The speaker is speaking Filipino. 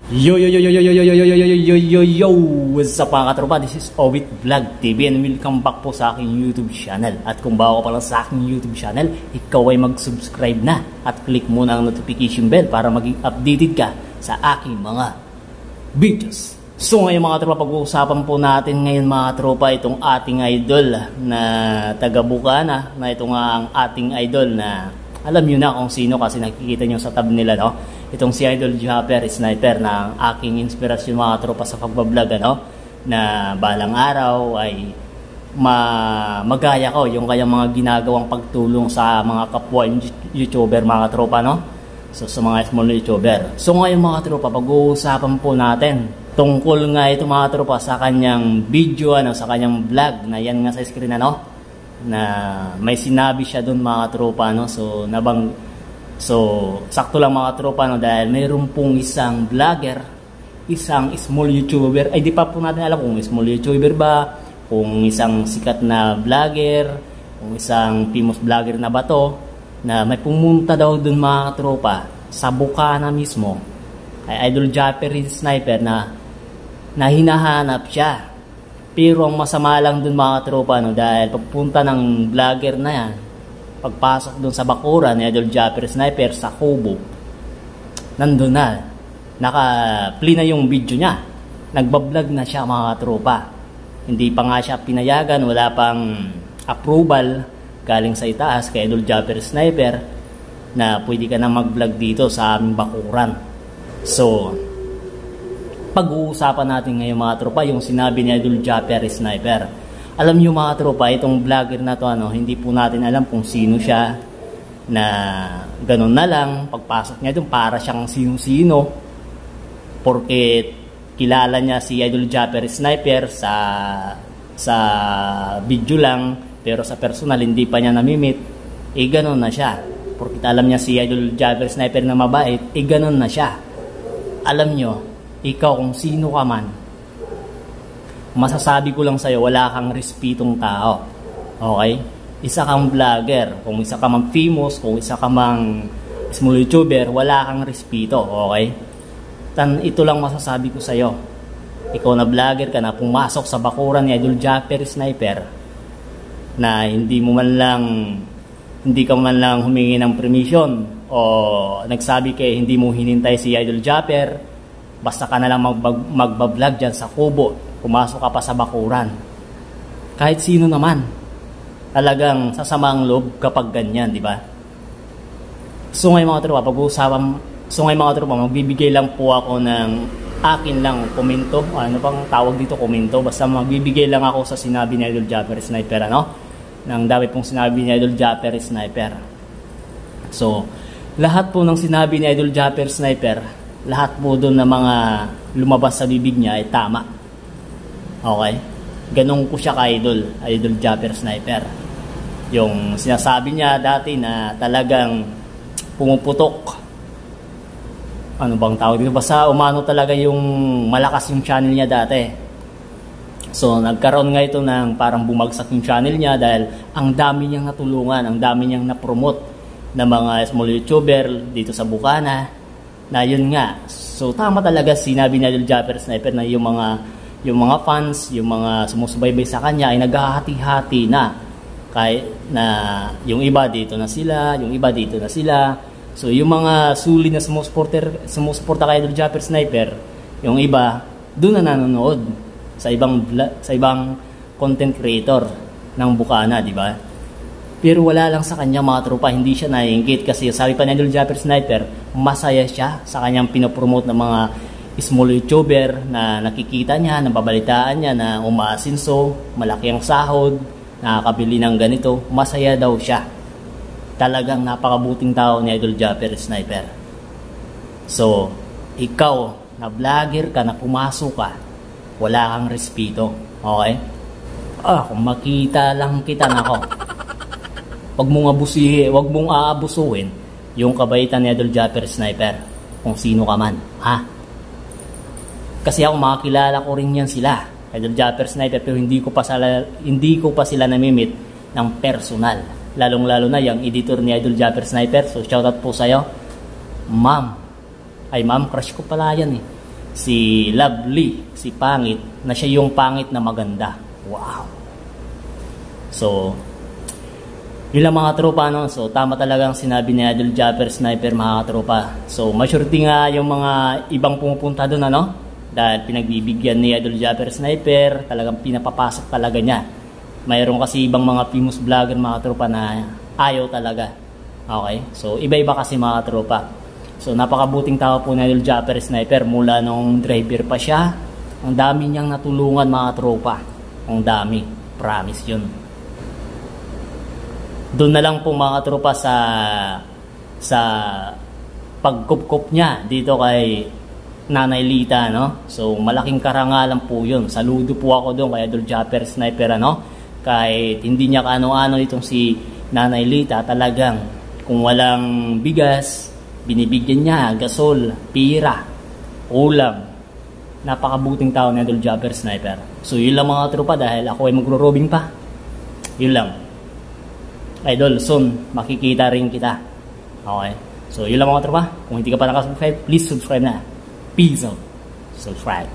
Yo yo yo yo yo yo yo yo yo yo yo yo yo, what's up mga katropa? This is Owit Vlog TV and welcome back po sa aking YouTube channel. At kung bago ka pa lang sa aking YouTube channel, ikaw ay mag-subscribe na at click mo na ang notification bell para maging updated ka sa aking mga videos. So ngayon mga tropa, pag-uusapan po natin ngayon mga tropa itong ating idol na taga Bukana, na ito nga ang ating idol na alam nyo na kung sino kasi nakikita nyo sa tab nila, no? Itong si Idol Japper Sniper na ang aking inspirasyon mga tropa sa pagbablog, ano? Na balang araw ay magaya ko yung kayang mga ginagawang pagtulong sa mga kapwa YouTuber mga tropa, no? So sa mga small YouTuber. So ngayon mga tropa, pag-uusapan po natin tungkol nga ito mga tropa sa kanyang video, ano? Sa kanyang vlog na yan nga sa screen, ano? Na may sinabi siya doon mga tropa, no? So sakto lang mga tropa, no? Dahil mayroon pong isang vlogger, isang small YouTuber, ay di pa po natin alam kung small YouTuber ba, kung isang sikat na vlogger, kung isang famous vlogger na ba to, na may pumunta daw doon mga tropa sa Bukana mismo ay Idol Japper Sniper na hinahanap siya. Pero ang masama lang dun mga tropa, no, dahil pagpunta ng vlogger na yan, pagpasok dun sa bakuran ni Idol Japper Sniper sa Kubo, nandun na, naka-play na yung video niya, nagbablog na siya mga tropa. Hindi pa nga siya pinayagan, wala pang approval galing sa itaas kay Idol Japper Sniper na pwede ka na mag-vlog dito sa aming bakuran. So pag-uusapan natin ngayon mga tropa yung sinabi ni Idol Japper Sniper. Alam niyo mga tropa, itong vlogger na to, ano, hindi po natin alam kung sino siya, na ganun na lang pagpasok niya doon para siyang sino-sino, porque kilala niya si Idol Japper Sniper sa video lang, pero sa personal hindi pa niya namimit. Ganun na siya, porque alam niya si Idol Japper Sniper na mabait, ganun na siya. Alam niyo, ikaw kung sino ka man, masasabi ko lang sa'yo, wala kang respetong tao. Okay? Isa kang vlogger, kung isa ka mang famous, kung isa ka mang small YouTuber, wala kang respeto. Okay? Ito lang masasabi ko sa'yo. Ikaw na vlogger ka na pumasok sa bakuran ni Idol Japper Sniper na hindi ka man lang humingi ng permission o nagsabi kay hindi mo hinintay si Idol Japper, basta ka na lang magbablog dyan sa Kubo, pumasok ka pa sa bakuran. Kahit sino naman, talagang sasama ang loob kapag ganyan, di ba? So ngayon mga tropa, magbibigay lang po ako ng akin lang komento, ano pang tawag dito, komento, basta magbibigay lang ako sa sinabi ni Idol Japper Sniper, ano? Nang dami pong sinabi ni Idol Japper Sniper. So lahat po ng sinabi ni Idol Japper Sniper, lahat po doon na mga lumabas sa bibig niya ay tama. Okay? Ganun ko siya ka-idol, Idol Japper Sniper. Yung sinasabi niya dati na talagang pumuputok. Ano bang tawag dito? Basta umano talaga yung malakas yung channel niya dati. So nagkaroon nga ito ng parang bumagsak yung channel niya dahil ang dami niyang natulungan, ang dami niyang na-promote na mga small YouTuber dito sa Bukana. Na yun nga, so tama talaga sinabi ni Idol Japper Sniper na yung mga fans, yung mga sumusubaybay sa kanya ay naghahati-hati na, kahit na yung iba dito na sila, yung iba dito na sila. So yung mga suli na sumusuporta kay Idol Japper Sniper, yung iba doon na nanonood sa ibang content creator ng Bukana, di ba? Pero wala lang sa kanya mga tropa, hindi siya naiinggit kasi sabi pa ni Idol Japper Sniper, masaya siya sa kanyang pinopromote ng mga small YouTuber na nakikita niya, nababalitaan niya na umaasinso, malaki ang sahod, nakakabili ng ganito, masaya daw siya. Talagang napakabuting tao ni Idol Japper Sniper. So, ikaw na vlogger ka, na pumasok ka, wala kang respeto. Okay? Kung makita lang kita na ako, wag mong aabusuhin yung kabaitan ni Idol Japper Sniper kung sino ka man, ha? Kasi ako makakilala ko rin yan sila, Idol Japper Sniper, pero hindi ko pa sila namimit ng personal. Lalong-lalo na yung editor ni Idol Japper Sniper. So shoutout po sa'yo, ma'am. Ay ma'am, crush ko pala yan eh. si Lovely, si pangit, na siya yung pangit na maganda. Wow. So, yun lang mga tropa, no? So, tama talagang sinabi ni Idol Japper Sniper, mga tropa. So, masurety nga yung mga ibang pumupunta doon, ano? Dahil pinagbibigyan ni Idol Japper Sniper, talagang pinapapasok talaga niya. Mayroon kasi ibang mga famous vlogger, mga tropa, na ayaw talaga. Okay? So, iba-iba kasi mga tropa. So, napakabuting tao po ni Idol Japper Sniper. Mula nung driver pa siya, ang dami niyang natulungan, mga tropa. Ang dami. Promise yun. Doon na lang po mga tropa sa pagkupkup niya dito kay Nanay Lita, no? So, malaking karangalan po yun. Saludo po ako doon kay Idol Japper Sniper, ano? Kahit hindi niya kaano-ano itong si Nanay Lita, talagang kung walang bigas, binibigyan niya, gasol, pira, ulam. Napakabuting tao ni Idol Japper Sniper. So, yun lang mga tropa dahil ako ay magro-robing pa. Yun lang. Idol, soon, makikita rin kita. Okay? So, yun lang mga tropa. Kung hindi ka pa nakasubscribe, please subscribe na. Peace out. Subscribe.